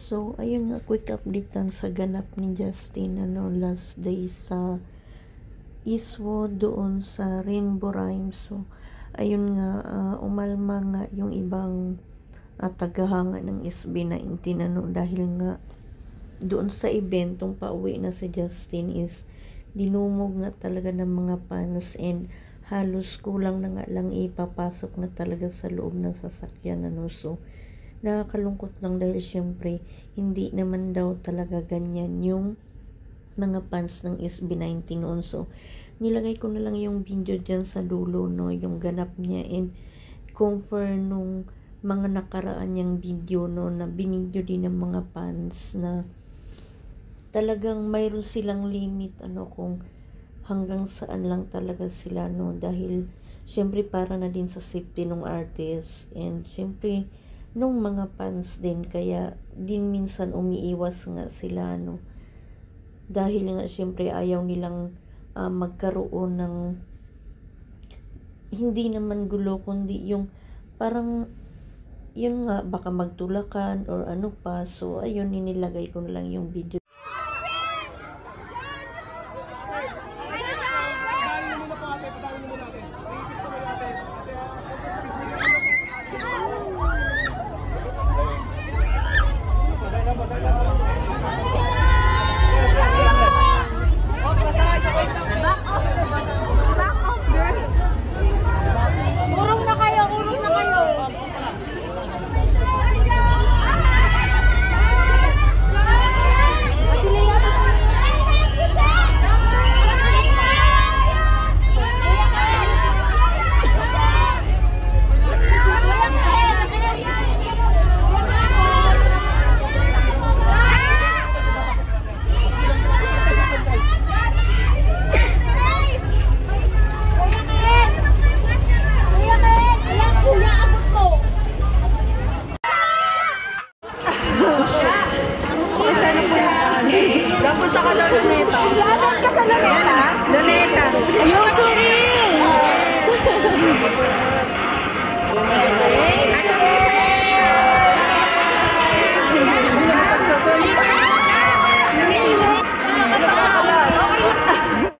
So, ayun nga, quick update lang sa ganap ni Justin, last day sa Eastwood doon sa Rainbow Rhymes. So, ayun nga, umalma nga yung ibang tagahanga ng SB19, dahil nga doon sa eventong pauwi na si Justin is dinumog nga talaga ng mga fans, and halos kulang na nga lang ipapasok na talaga sa loob ng sasakyan, So, nakakalungkot lang dahil syempre hindi naman daw talaga ganyan yung mga fans ng SB19 noon. So, nilagay ko na lang yung video dyan sa dulo, yung ganap niya, and compare nung mga nakaraan niyang video, na binidyo din ng mga fans na talagang mayroon silang limit, kung hanggang saan lang talaga sila, dahil syempre para na din sa safety ng artist, and syempre nung mga fans din, kaya din minsan umiiwas nga sila, dahil nga syempre ayaw nilang magkaroon ng hindi naman gulo, kundi yung parang yun nga, baka magtulakan or ano pa. So ayun, inilagay ko na lang yung video. Punta ka na Luneta. Lahat ka sa Luneta? Luneta. Yung suri!